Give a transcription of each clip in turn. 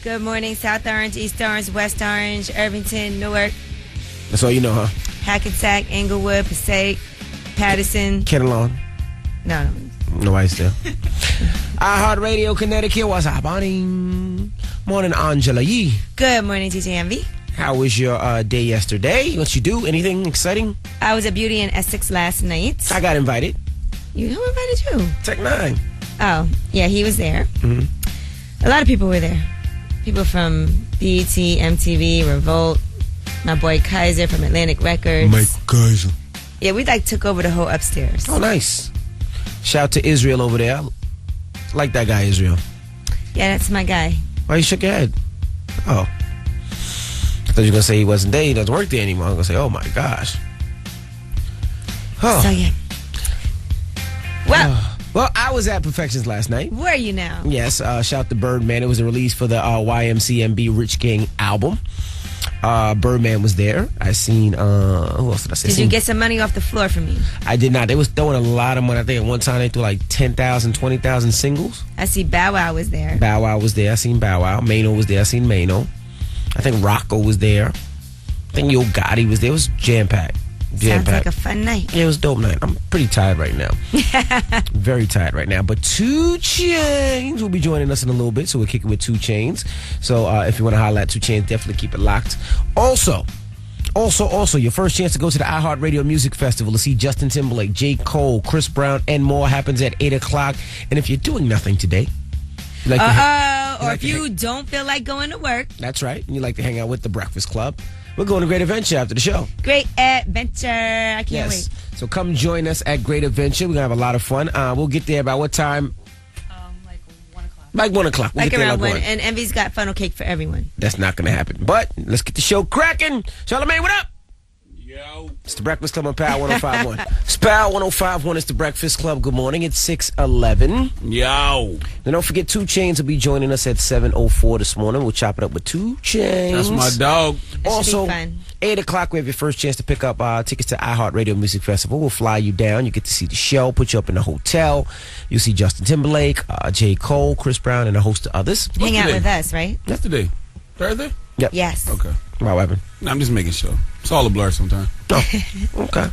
Good morning, South Orange, East Orange, West Orange, Irvington, Newark. That's all you know, huh? Hackensack, Englewood, Passaic, Patterson. Kenalon. No. Nobody's there. iHeartRadio, Connecticut. What's happening? Morning, Angela Yee. Good morning, DJ Envy. How was your day yesterday? What you do? Anything exciting? I was at Beauty in Essex last night. I got invited. Who invited you? Tech 9. Oh, yeah, he was there. Mm-hmm. A lot of people were there. People from BET, MTV, Revolt, my boy Kaiser from Atlantic Records. Mike Kaiser. Yeah, we took over the whole upstairs. Oh, nice. Shout out to Israel over there. I like that guy, Israel. Yeah, that's my guy. Why you shook your head? Oh. I thought you were going to say he wasn't there. He doesn't work there anymore. I'm going to say, oh, my gosh. Oh. So, yeah. Well, I was at Perfections last night. Where are you now? Yes, shout out to Birdman. It was a release for the YMCMB Rich Gang album. Birdman was there. I seen, who else did I see? Did you get some money off the floor from me? I did not. They was throwing a lot of money. I think at one time they threw like 10,000, 20,000 singles. I see Bow Wow was there. Bow Wow was there. I seen Bow Wow. Mano was there. I seen Mano. I think Rocco was there. I think Yo Gotti was there. It was jam-packed. Sounds like a fun night. Yeah, it was a dope night. I'm pretty tired right now. Very tired right now. But 2 Chainz will be joining us in a little bit, so we're kicking with 2 Chainz. So if you want to holler at 2 Chainz, definitely keep it locked. Also, your first chance to go to the iHeartRadio Music Festival to see Justin Timberlake, J. Cole, Chris Brown, and more happens at 8 o'clock. And if you're doing nothing today, if you don't feel like going to work. That's right. And you like to hang out with the Breakfast Club. We're going to Great Adventure after the show. Great Adventure. I can't wait. So come join us at Great Adventure. We're going to have a lot of fun. We'll get there by what time? Like 1 o'clock. Like 1 o'clock. We'll like get there around like 1. And Envy's got funnel cake for everyone. That's not going to happen. But let's get the show cracking. Charlamagne, what up? Yo. It's the Breakfast Club on Power 105.1. It's Power 105.1. It's the Breakfast Club. Good morning. It's 6:11. Yo. Then don't forget 2 Chainz will be joining us at 7:04 this morning. We'll chop it up with 2 Chainz. That's my dog. That Also, should be fun. 8 o'clock, we have your first chance to pick up tickets to iHeartRadio Music Festival. We'll fly you down. You get to see the show, put you up in a hotel. You'll see Justin Timberlake, J. Cole, Chris Brown, and a host of others. Hang out with us, right? That's today. Thursday? Yep. Yes. Okay. What happened? No, I'm just making sure. It's all a blur sometimes. Oh, okay.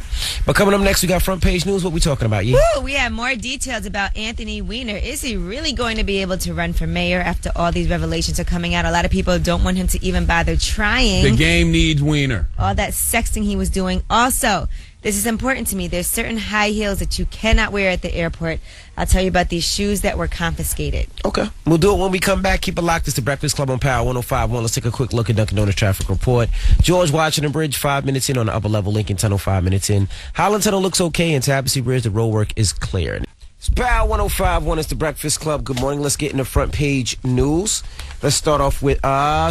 But coming up next, we got front page news. What we talking about? Yeah. Woo, we have more details about Anthony Weiner. Is he really going to be able to run for mayor after all these revelations are coming out? A lot of people don't want him to even bother trying. The game needs Weiner. All that sexting he was doing. Also, this is important to me. There's certain high heels that you cannot wear at the airport. I'll tell you about these shoes that were confiscated. Okay. We'll do it when we come back. Keep it locked. It's the Breakfast Club on Power 105.1. Let's take a quick look at Dunkin' Donuts traffic report. George Washington Bridge, 5 minutes in on the upper level. Lincoln Tunnel, 5 minutes in. Holland Tunnel looks okay. And Tabassy Bridge, the road work is clear. It's Power 105.1. It's the Breakfast Club. Good morning. Let's get in the front page news. Let's start off with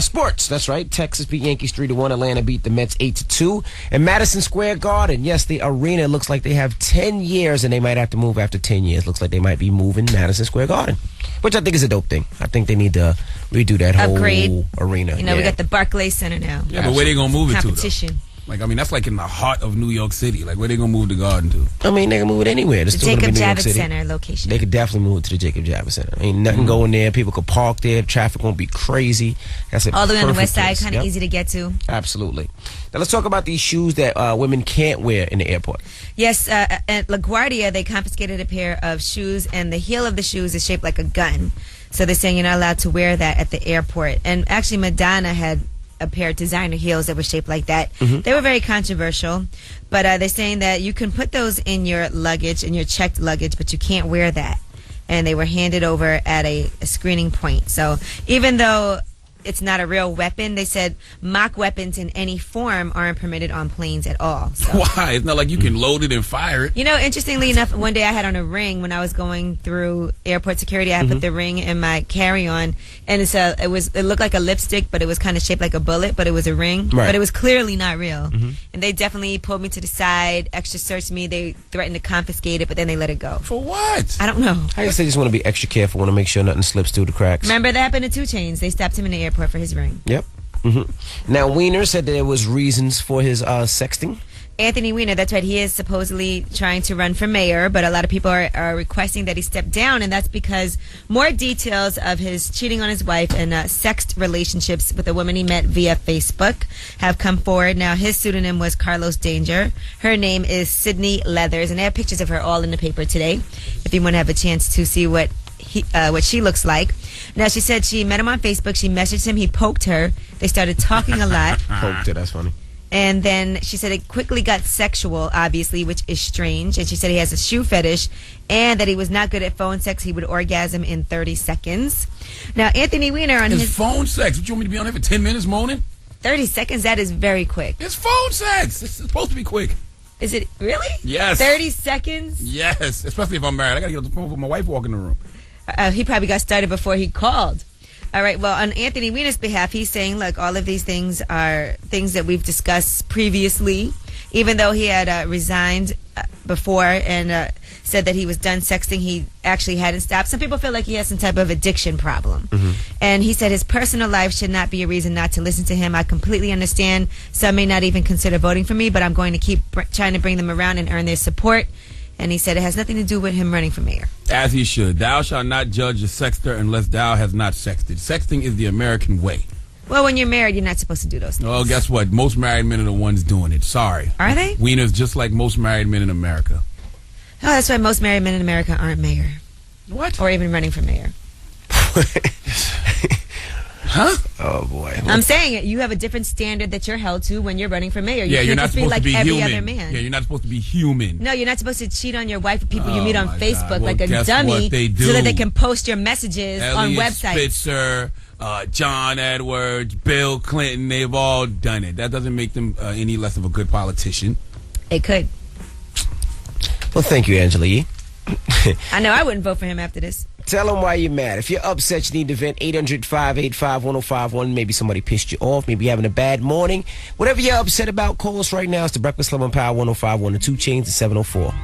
sports. That's right. Texas beat Yankees 3-1. Atlanta beat the Mets 8-2. And Madison Square Garden. Yes, the arena looks like they have 10 years, and they might have to move after 10 years. Looks like they might be moving Madison Square Garden, which I think is a dope thing. I think they need to redo that whole arena. You know, we got the Barclays Center now. Yeah, but where they gonna move it to? Competition. Like, I mean, that's like in the heart of New York City. Like, where they gonna move the Garden to? I mean, they can move it anywhere. The Jacob Javits Center location. They could definitely move it to the Jacob Javits Center. Ain't nothing going there. People could park there. Traffic won't be crazy. That's all the way on the west side, kind of easy to get to. Absolutely. Now let's talk about these shoes that women can't wear in the airport. Yes, at LaGuardia, they confiscated a pair of shoes, and the heel of the shoes is shaped like a gun. So they're saying you're not allowed to wear that at the airport. And actually, Madonna had a pair of designer heels that were shaped like that. Mm-hmm. They were very controversial, but they're saying that you can put those in your luggage, in your checked luggage, but you can't wear that. And they were handed over at a screening point. So even though it's not a real weapon, they said mock weapons in any form aren't permitted on planes at all. So. Why? It's not like you can load it and fire it. You know, interestingly enough, one day I had on a ring when I was going through airport security. I put the ring in my carry-on, and it looked like a lipstick, but it was kind of shaped like a bullet, but it was a ring. Right. But it was clearly not real. And they definitely pulled me to the side, extra searched me. They threatened to confiscate it, but then they let it go. For what? I don't know. I guess they just want to be extra careful, want to make sure nothing slips through the cracks. Remember that happened to 2 Chainz. They stopped him in the airport for his ring. Yep. Now, Weiner said that there was reasons for his sexting. Anthony Weiner, that's right. He is supposedly trying to run for mayor, but a lot of people are requesting that he step down, and that's because more details of his cheating on his wife and sexed relationships with a woman he met via Facebook have come forward. Now, his pseudonym was Carlos Danger. Her name is Sydney Leathers, and they have pictures of her all in the paper today, if you want to have a chance to see what she looks like. Now, she said she met him on Facebook. She messaged him. He poked her. They started talking a lot. Poked her, that's funny. And then she said it quickly got sexual, obviously, which is strange. And she said he has a shoe fetish and that he was not good at phone sex. He would orgasm in 30 seconds. Now, Anthony Weiner on his phone sex. What, you want me to be on there for 10 minutes moaning? 30 seconds? That is very quick. It's phone sex. It's supposed to be quick. Is it really? Yes. 30 seconds? Yes, especially if I'm married. I got to get on the phone with my wife walk in the room. He probably got started before he called. All right, well, on Anthony Weiner's behalf, he's saying, look, all of these things are things that we've discussed previously, even though he had resigned before and said that he was done sexting. He actually hadn't stopped. Some people feel like he has some type of addiction problem. And he said his personal life should not be a reason not to listen to him. I completely understand some may not even consider voting for me, but I'm going to keep trying to bring them around and earn their support. And he said it has nothing to do with him running for mayor. As he should. Thou shalt not judge a sexter unless thou has not sexted. Sexting is the American way. Well, when you're married, you're not supposed to do those things. Well, guess what? Most married men are the ones doing it. Sorry. Are they? Weiner's just like most married men in America. Oh, that's why most married men in America aren't mayor. What? Or even running for mayor. Huh? Oh, boy. I'm saying it. You have a different standard that you're held to when you're running for mayor. You Yeah, you're can't not just be supposed like to be every human. other man. Yeah, you're not supposed to be human. No, you're not supposed to cheat on your wife with people you Oh, meet on my Facebook God. like Well, a guess dummy what they do? so that they can post your messages on Elliot websites. Spitzer, John Edwards, Bill Clinton, they've all done it. That doesn't make them any less of a good politician. It could. Well, thank you, Angela Yee. I know I wouldn't vote for him after this. Tell them why you're mad. If you're upset, you need to vent. 800-585-1051. Maybe somebody pissed you off. Maybe you're having a bad morning. Whatever you're upset about, call us right now. It's the Breakfast Club on Power 105.1. The 2 Chainz at 704.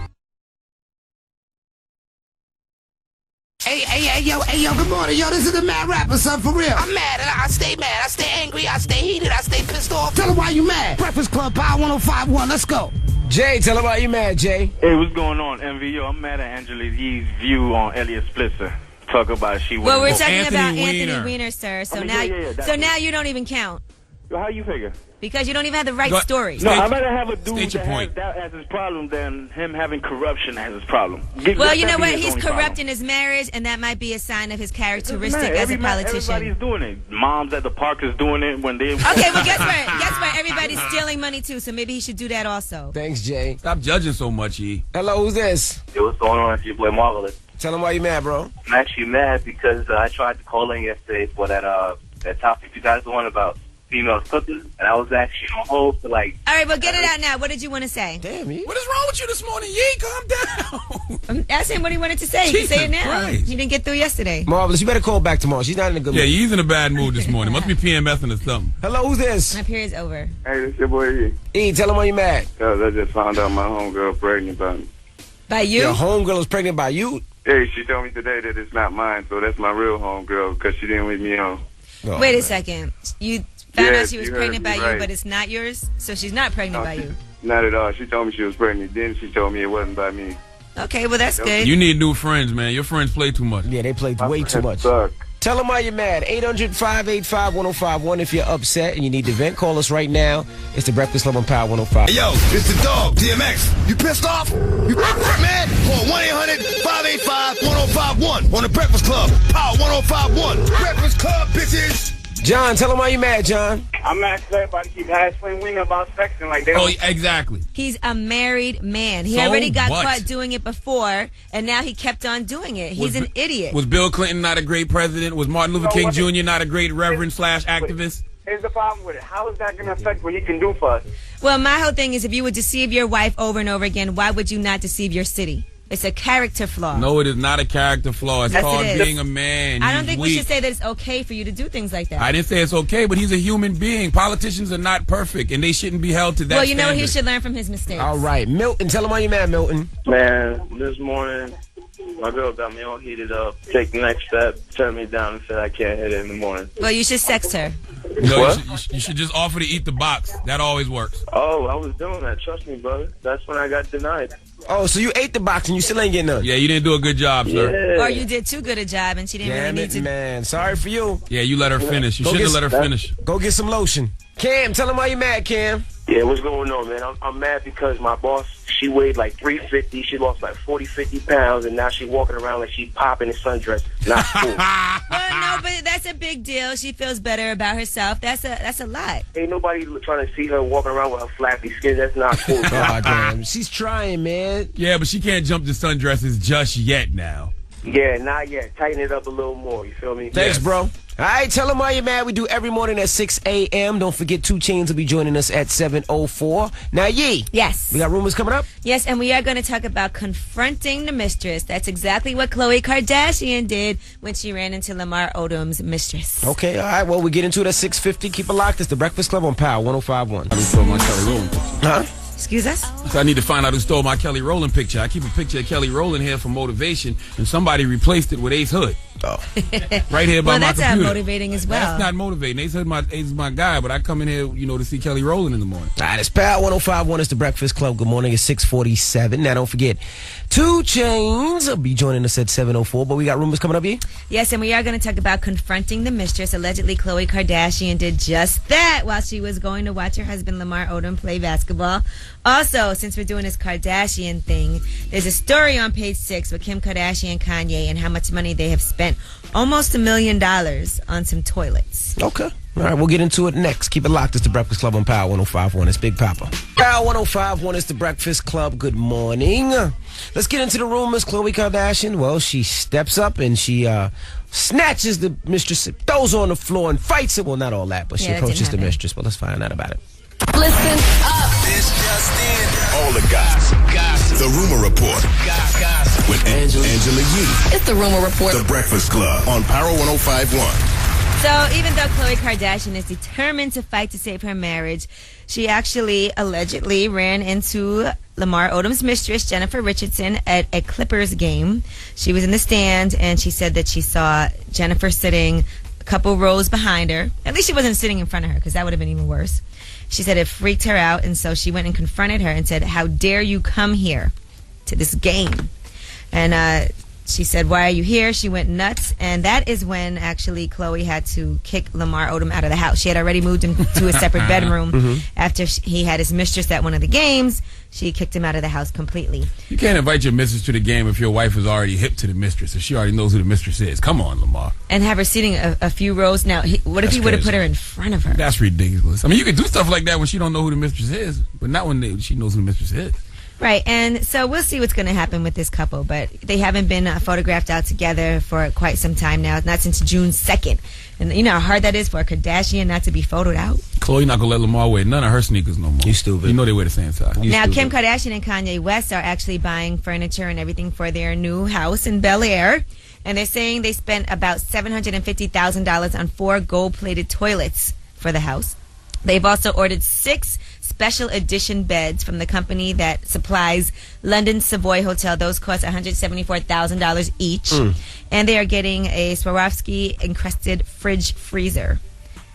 Hey, yo, good morning. Yo, this is the Mad Rapper, son, for real. I'm mad. I stay mad. I stay angry. I stay heated. I stay pissed off. Tell them why you mad. Breakfast Club, Power 105.1. Let's go. Jay, tell them why you mad, Jay. Hey, what's going on, MVO? I'm mad at Angela Yee's view on Elliot Spitzer. Talk about she. Well, we're wouldn't vote. talking Anthony about Weiner. Anthony Weiner, sir. So I mean, now, yeah, so now you don't even count How you figure? because you don't even have the right Go- story. No, State- I'd rather have a dude state your that has point. that as his problem than him having corruption as his problem. Well, you know what? He's corrupt in his marriage, and that might be a sign of his characteristic as a politician. Everybody's doing it. Moms at the park is doing it when they. Okay, well, guess what? Guess what? Everybody's stealing money too, so maybe he should do that also. Thanks, Jay. Stop judging so much, E. Hello, who's this? Yo, what's going on? It's your boy Marvelous. Tell them why you mad, bro. I'm actually mad because I tried to call in yesterday for that topic you guys were on about females cooking, and I was actually on hold for like. All right, well, get it out now. What did you want to say? Damn, you. What is wrong with you this morning, Yee? Calm down. I'm asking him what he wanted to say. He can say it Jesus now. Christ. He didn't get through yesterday. Marvelous, you better call back tomorrow. She's not in a good Yeah, mood. Yee's in a bad mood this morning. Must be PMSing or something. Hello, who's this? My period's over. Hey, this your boy E. E, tell them why you mad. Cause I just found out my homegirl pregnant by me. By you? Your homegirl is pregnant by you? Hey, she told me today that it's not mine, so that's my real homegirl because she didn't leave me on. Oh, Wait a man. second. You found out Yes, she was you heard pregnant me by you, right. but it's not yours? So she's not pregnant by you. Not at all. She told me she was pregnant. Then she told me it wasn't by me. Okay, well, that's good. You need new friends, man. Your friends play too much. Yeah, they played way too much. Suck. Tell them why you're mad. 800-585-1051. If you're upset and you need to vent, call us right now. It's the Breakfast Club on Power 105. Yo, it's the dog, DMX. You pissed off? You mad? Call 1-800-585-1051 on the Breakfast Club, Power 105.1. Breakfast Club, bitches. John, tell them why you mad, John. I'm mad because everybody keep asking Weiner about sexing like they Oh, don't. exactly. He's a married man. He So already got what? caught doing it before, and now he kept on doing it. He's an idiot. Was Bill Clinton not a great president? Was Martin Luther King Jr. not a great reverend / activist? Here's the problem with it. How is that going to affect what he can do for us? Well, my whole thing is if you would deceive your wife over and over again, why would you not deceive your city? It's a character flaw. No, it is not a character flaw. It's Yes, called it is. being a man. I don't He's think we weak. should say that it's okay for you to do things like that. I didn't say it's okay, but he's a human being. Politicians are not perfect, and they shouldn't be held to that well, you know what? He standard. should learn from his mistakes. All right. Milton, tell them why you mad, Milton. Man, this morning, my girl got me all heated up. Take the next step, turn me down, and said I can't hit it in the morning. Well, you should sext her. No, What? you should just offer to eat the box. That always works. Oh, I was doing that. Trust me, brother. That's when I got denied. Oh, so you ate the box and you still ain't getting none? Yeah, you didn't do a good job, sir. Yeah. Or you did too good a job and she didn't really Damn need it, to. man. Sorry for you. Yeah, you let her finish. You shouldn't have let her finish. Go get some lotion. Cam, tell him why you mad, Cam. Yeah, what's going on, man? I'm mad because my boss, she weighed like 350. She lost like 40, 50 pounds, and now she walking around like she popping in sundress. Not cool. Well, no, but that's a big deal. She feels better about herself. That's a lot. Ain't nobody trying to see her walking around with her flappy skin. That's not cool. Oh, damn. She's trying, man. Yeah, but she can't jump to sundresses just yet now. Yeah, not yet. Tighten it up a little more. You feel me? Thanks, Yes. bro. All right, tell them why you're mad. We do every morning at 6 a.m. Don't forget 2 Chainz will be joining us at 7:04. Now, Yee. Yes. We got rumors coming up? Yes, and we are going to talk about confronting the mistress. That's exactly what Khloe Kardashian did when she ran into Lamar Odom's mistress. Okay, all right. Well, we get into it at 6:50. Keep it locked. It's The Breakfast Club on Power 105.1. Who stole my Kelly Rowland picture? Huh? Excuse us? So I need to find out who stole my Kelly Rowland picture. I keep a picture of Kelly Rowland here for motivation, and somebody replaced it with Ace Hood. Oh. Right here by Well, my that's computer. motivating as well. That's not motivating. Ace Hood is my guy, but I come in here, to see Kelly Rowland in the morning. All right, it's Power 105.1. It's The Breakfast Club. Good morning. It's 6:47. Now, don't forget, 2 Chainz will be joining us at 7:04. But we got rumors coming up here. Yes, and we are going to talk about confronting the mistress. Allegedly, Khloe Kardashian did just that while she was going to watch her husband Lamar Odom play basketball. Also, since we're doing this Kardashian thing, there's a story on page 6 with Kim Kardashian and Kanye and how much money they have spent. Almost $1 million on some toilets. Okay. All right, we'll get into it next. Keep it locked. It's The Breakfast Club on Power 105.1. It's Big Papa. Power 105.1 is The Breakfast Club. Good morning. Let's get into the rumors. Khloe Kardashian, well, she steps up and she snatches the mistress, throws her on the floor and fights it. Well, not all that, but she Yeah, that approaches didn't the happen. mistress. Well, let's find out about it. Listen up. This just in. All the gossip. The Rumor Report. Gossip. With Angela Yee. It's the Rumor Report. The Breakfast Club on Power 105.1. So even though Khloe Kardashian is determined to fight to save her marriage, she actually allegedly ran into Lamar Odom's mistress, Jennifer Richardson, at a Clippers game. She was in the stand, and she said that she saw Jennifer sitting a couple rows behind her. At least she wasn't sitting in front of her, because that would have been even worse. She said it freaked her out, and so she went and confronted her and said, "How dare you come here to this game?" And she said, "Why are you here?" She went nuts, and that is when actually Khloe had to kick Lamar Odom out of the house. She had already moved him to a separate bedroom after he had his mistress at one of the games. She kicked him out of the house completely. You can't invite your mistress to the game if your wife is already hip to the mistress, if she already knows who the mistress is. Come on, Lamar. And have her sitting a few rows. Now, what if That's he would have crazy. put her in front of her? That's ridiculous. I mean, you can do stuff like that when she don't know who the mistress is, but not when she knows who the mistress is. Right, and so we'll see what's going to happen with this couple, but they haven't been photographed out together for quite some time now, not since June 2nd. And you know how hard that is for a Kardashian not to be photoed out? Khloe not gonna let Lamar wear none of her sneakers no more. You stupid. You know they wear the same size. You Now, stupid. Kim Kardashian and Kanye West are actually buying furniture and everything for their new house in Bel Air. And they're saying they spent about $750,000 on 4 gold-plated toilets for the house. They've also ordered 6 special edition beds from the company that supplies London's Savoy Hotel. Those cost $174,000 each. And they are getting a Swarovski encrusted fridge freezer.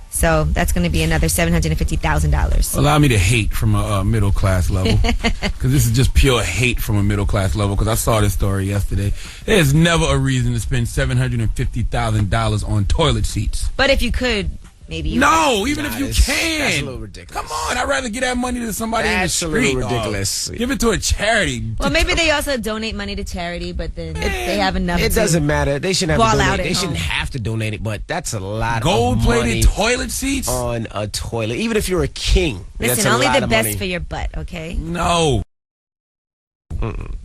So that's going to be another $750,000. Allow me to hate from a middle class level, because this is just pure hate from a middle class level. Because I saw this story yesterday. There's never a reason to spend $750,000 on toilet seats. But if you could, maybe you No, even if you That's can. a little ridiculous. Come on, I'd rather give that money to somebody That's a in the street. little ridiculous. Give it to a charity. Well, maybe they also donate money to charity, but then they have enough. It to doesn't matter. They shouldn't have to ball donate. out at They shouldn't home. have to donate it, but that's a lot of Gold-plated money toilet seats? on a toilet. Even if you're a king, that's Listen, a only lot the of best money. for your butt, okay? No.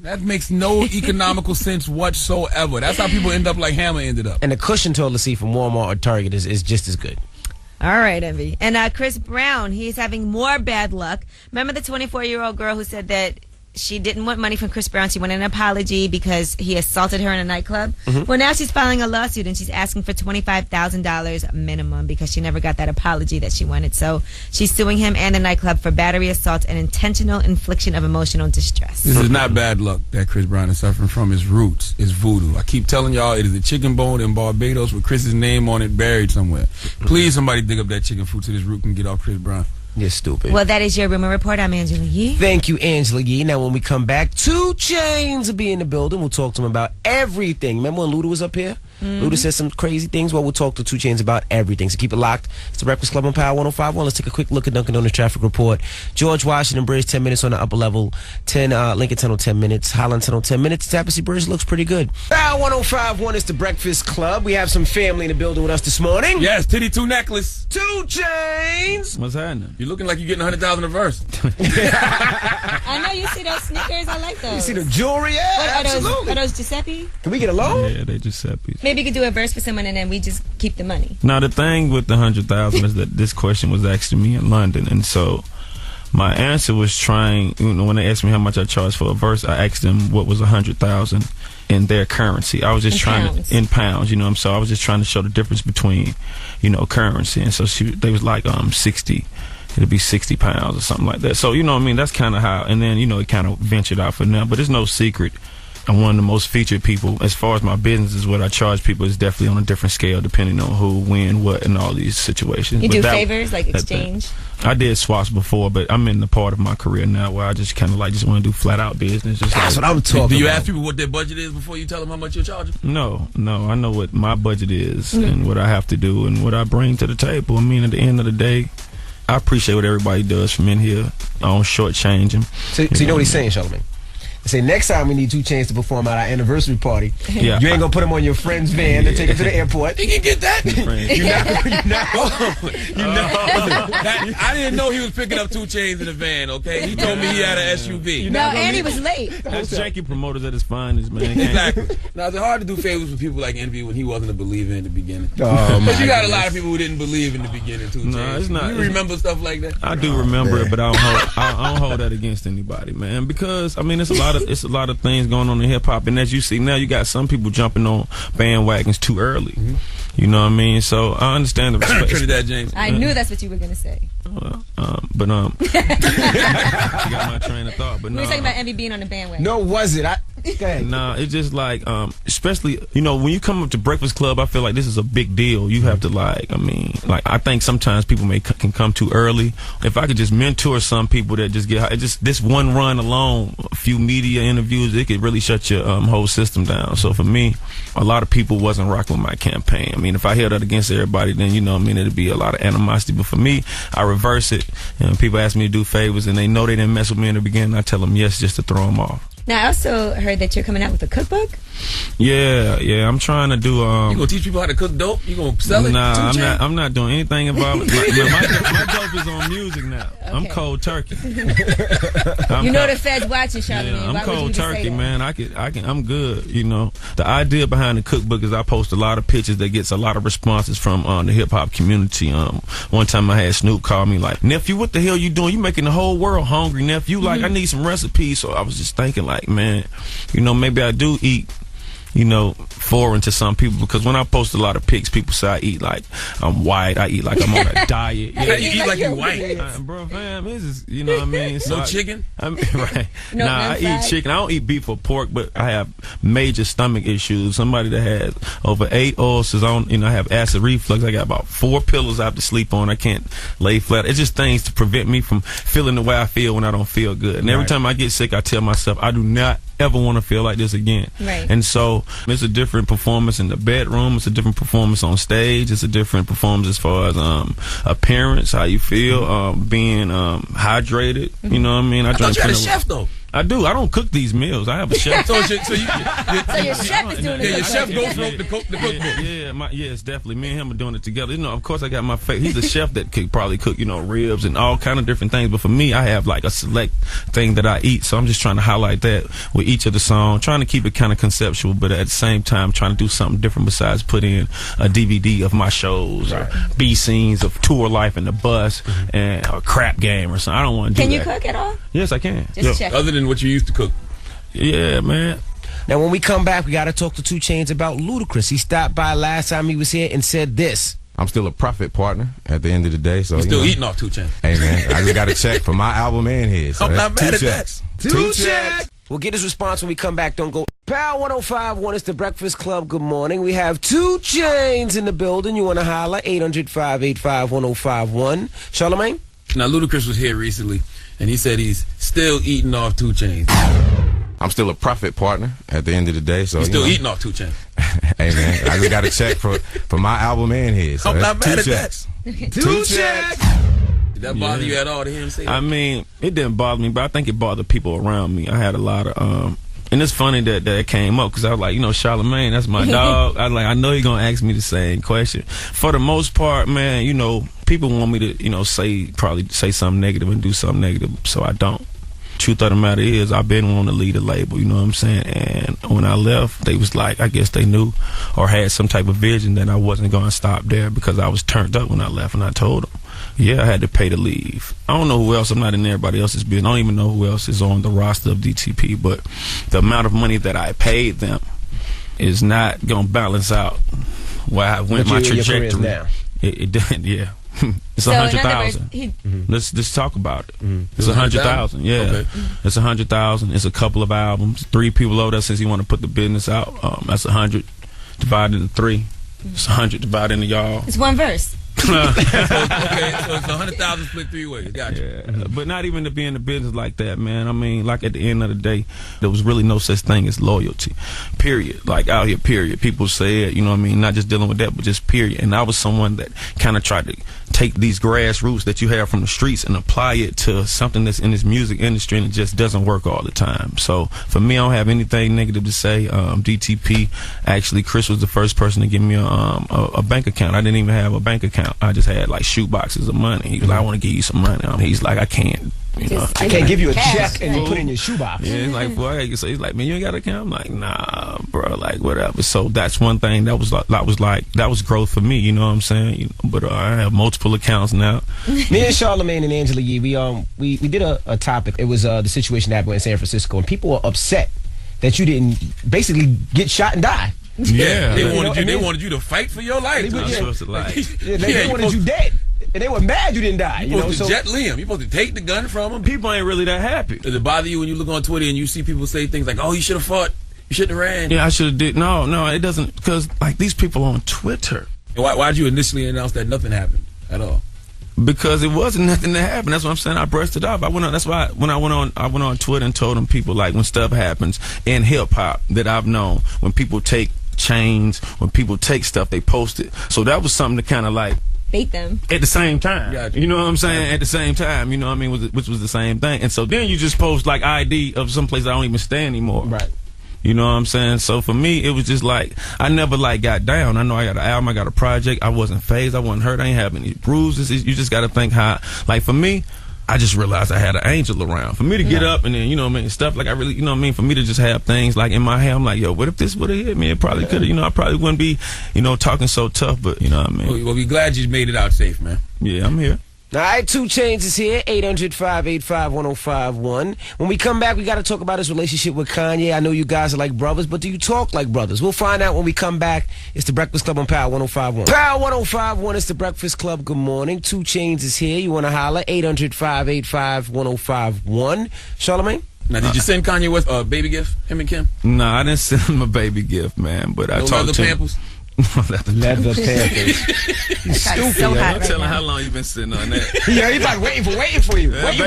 That makes no economical sense whatsoever. That's how people end up like Hammer ended up. And the cushion toilet seat from Walmart or Target is just as good. All right, Envy. And Chris Brown, he's having more bad luck. Remember the 24-year-old girl who said that she didn't want money from Chris Brown. She wanted an apology because he assaulted her in a nightclub. Well, now she's filing a lawsuit and she's asking for $25,000 minimum because she never got that apology that she wanted. So she's suing him and the nightclub for battery, assault, and intentional infliction of emotional distress. This is not bad luck that Chris Brown is suffering from. His roots is voodoo. I keep telling y'all, it is a chicken bone in Barbados with Chris's name on it buried somewhere. Please, somebody dig up that chicken food so this root can get off Chris Brown. You're stupid. Well, that is your rumor report. I'm Angela Yee. Thank you, Angela Yee. Now, when we come back, 2 Chainz will be in the building. We'll talk to him about everything. Remember when Luda was up here? Luda said some crazy things. Well, we'll talk to 2 Chainz about everything. So keep it locked. It's the Breakfast Club on Power 105.1. Let's take a quick look at Dunkin' Donuts traffic report. George Washington Bridge, 10 minutes on the upper level. Lincoln Tunnel, 10 minutes. Highland Tunnel, 10 minutes. Tapestry Bridge looks pretty good. Power 105.1 is the Breakfast Club. We have some family in the building with us this morning. Yes, Titty 2 necklace. 2 Chainz. What's happening? You're looking like you're getting 100,000 a verse. I know you see those sneakers. I like those. You see the jewelry? Yeah, absolutely. Are those Giuseppe? Can we get a loan? Yeah, they Giuseppe's. Maybe you could do a verse for someone and then we just keep the money. Now, the thing with the 100,000 is that this question was asked to me in London, and so my answer was trying, when they asked me how much I charged for a verse, I asked them what was 100,000 in their currency. I was just in pounds, so I was just trying to show the difference between, currency. And so they was like 60. It'd be 60 pounds or something like that. So, that's kind of how, and then, it kind of ventured out for now. But it's no secret. I'm one of the most featured people. As far as my business is, what I charge people is definitely on a different scale depending on who, when, what, and all these situations. You do favors, like exchange? I did swaps before, but I'm in the part of my career now where I just kind of just want to do flat out business. That's what I'm talking about. Do you ask people what their budget is before you tell them how much you're charging? No. I know what my budget is and what I have to do and what I bring to the table. I mean, at the end of the day, I appreciate what everybody does from in here. I don't shortchange them. So you know what he's saying, Charlamagne? Say next time we need 2 Chainz to perform at our anniversary party. Yeah. You ain't gonna put him on your friend's van to take him to the airport. You can get that. I didn't know he was picking up 2 Chainz in a van. Okay, he told me he had an SUV. No, and he was late. That's janky promoters at his finest, man. Exactly. Now it's hard to do favors for people like Envy when he wasn't a believer in the beginning. Oh, but you got a lot of people who didn't believe in the beginning too. No, it's not. You remember stuff like that? I do remember it, but I don't hold that against anybody, man. Because it's a lot of things going on in hip hop, and as you see now, you got some people jumping on bandwagons too early. You know what I mean? So I understand the respect. Trinidad James. I knew that's what you were gonna say. You got my train of thought. But we were talking about Envy being on the bandwagon. No, was it? Nah, it's just like, especially, when you come up to Breakfast Club, I feel like this is a big deal. You have to I think sometimes people can come too early. If I could just mentor some people that just get this one run alone, a few media interviews, it could really shut your whole system down. So for me, a lot of people wasn't rocking with my campaign. I mean, if I held that against everybody, then it'd be a lot of animosity. But for me, I reverse it. People ask me to do favors, and they know they didn't mess with me in the beginning. I tell them yes just to throw them off. Now, I also heard that you're coming out with a cookbook. Yeah, I'm trying to do. You gonna teach people how to cook dope? You gonna sell it? Nah, I'm not doing anything involved. My dope is on music now. Okay. I'm cold turkey. The feds watching, Charlamagne. Yeah, I'm cold turkey, man. I'm good. The idea behind the cookbook is I post a lot of pictures that gets a lot of responses from the hip hop community. One time I had Snoop call me like, nephew, what the hell you doing? You making the whole world hungry, nephew. Like, I need some recipes. So I was just thinking like, man, maybe I do eat foreign to some people, because when I post a lot of pics, people say I eat like I'm white. I eat like I'm on a diet. Yeah, you eat like you're white. Bro, fam, this is, what I mean? So no chicken? Right. I eat chicken. I don't eat beef or pork, but I have major stomach issues. Somebody that has over 8 ulcers on, I have acid reflux. I got about 4 pillows I have to sleep on. I can't lay flat. It's just things to prevent me from feeling the way I feel when I don't feel good. And every time I get sick, I tell myself I do not ever want to feel like this again. Right. And so it's a different performance in the bedroom. It's a different performance on stage. It's a different performance as far as appearance, how you feel, being hydrated. You know what I mean? I thought you had a chef though. I do. I don't cook these meals. I have a chef. So your chef is doing it. Your chef goes the cookbook. Yes, definitely. Me and him are doing it together. Of course, I got my face. He's a chef that could probably cook, ribs and all kind of different things. But for me, I have like a select thing that I eat. So I'm just trying to highlight that with each of the songs, trying to keep it kind of conceptual, but at the same time, trying to do something different besides put in a DVD of my shows or B scenes of tour life in the bus and a crap game or something. I don't want to do that. Can you cook at all? Yes, I can. Just check. Other than what you used to cook. Yeah, man. Now, when we come back, we got to talk to 2 Chainz about Ludacris. He stopped by last time he was here and said this. I'm still a profit partner at the end of the day. So You're still eating off 2 Chainz. Hey, man, I just got a check for my album and his. So I'm not mad at checks. that. 2 checks. We'll get his response when we come back. Don't go. Power 105.1 is the Breakfast Club. Good morning. We have 2 Chainz in the building. You want to holler? 800-585-1051. Charlamagne? Now, Ludacris was here recently, and he said he's still eating off 2 Chainz. I'm still a profit partner at the end of the day. So He's still eating off 2 Chainz. Hey, man, I just got a check for my album and his. So I'm not mad at checks. that. 2 checks. Did that bother you at all to hear him say that? I mean, it didn't bother me, but I think it bothered people around me. I had a lot of, and it's funny that it came up because I was like, Charlamagne, that's my dog. I know you're going to ask me the same question. For the most part, man, people want me to, probably say something negative and do something negative, so I don't. Truth of the matter is, I've been wanting to lead a label, you know what I'm saying? And when I left, they was like, I guess they knew or had some type of vision that I wasn't going to stop there because I was turned up when I left, and I told them, yeah, I had to pay to leave. I don't know who else. I'm not in everybody else's business. I don't even know who else is on the roster of DTP, but the amount of money that I paid them is not going to balance out where I went my trajectory. Now. It didn't, yeah. It's So, in other 100,000. Let's talk about it. It's 100,000. Yeah, okay. It's 100,000. It's a couple of albums. 3 people over there since you want to put the business out. That's 100 divided into 3. It's 100 divided into y'all. It's one verse. Okay, so it's 100,000 split 3 ways. Gotcha. Yeah, but not even to be in the business like that, man. I mean, like at the end of the day, there was really no such thing as loyalty, period. Like out here, period. People say it, you know what I mean? Not just dealing with that, but just period. And I was someone that kind of tried to take these grassroots that you have from the streets and apply it to something that's in this music industry, and it just doesn't work all the time. So for me, I don't have anything negative to say. DTP, actually, Chris was the first person to give me a bank account. I didn't even have a bank account. I just had like shoe boxes of money. He was like, I want to give you some money. He's like, I can't. I can't give you a check and you put it in your shoebox. Yeah, he's like, boy, so he's like, man, you ain't got an account? I'm like, nah, bro, like whatever. So that's one thing that was growth for me. You know what I'm saying? But I have multiple accounts now. Me and Charlamagne and Angela Yee, we did a topic. It was the situation that happened in San Francisco, and people were upset that you didn't basically get shot and die. Yeah, they wanted you to fight for your life. They wanted you dead. And they were mad you didn't die. You're supposed to jet Liam. You're supposed to take the gun from him. People ain't really that happy. Does it bother you when you look on Twitter and you see people say things like, oh, you should have fought. You shouldn't have ran. Yeah, I should have did. No, it doesn't. Because like these people on Twitter. Why'd you initially announce that nothing happened at all? Because it wasn't nothing that happened. That's what I'm saying. I brushed it off. That's why when I went on Twitter and told them people, like, when stuff happens in hip hop that I've known, when people take chains, when people take stuff, they post it. So that was something to kind of like bait them at the same time. Gotcha. You know what I'm saying? At the same time, you know what I mean? Which was the same thing. And so then you just post like ID of some place I don't even stay anymore. Right. You know what I'm saying? So for me, it was just like, I never like got down. I know I got an album, I got a project. I wasn't phased, I wasn't hurt, I ain't have any bruises. You just got to think how, like for me, I just realized I had an angel around. For me to get up and then, you know what I mean, stuff like I really, you know what I mean, for me to just have things like in my head, I'm like, yo, what if this would have hit me? It probably could have, you know, I probably wouldn't be, you know, talking so tough, but you know what I mean? Well, we're glad you made it out safe, man. Yeah, I'm here. All right, 2 Chainz is here, 800-585-1051. When we come back, we got to talk about his relationship with Kanye. I know you guys are like brothers, but do you talk like brothers? We'll find out when we come back. It's the Breakfast Club on Power 105.1. Power 105.1 is the Breakfast Club. Good morning. 2 Chainz is here. You want to holler? 800-585-1051. Charlamagne? Now, did you send Kanye West a baby gift, him and Kim? No, I didn't send him a baby gift, man, but I talked to him. Pampers? Leather Pampers. He's stupid. So Don't tell him how long you been sitting on that. Yeah, he's like waiting for you. Baby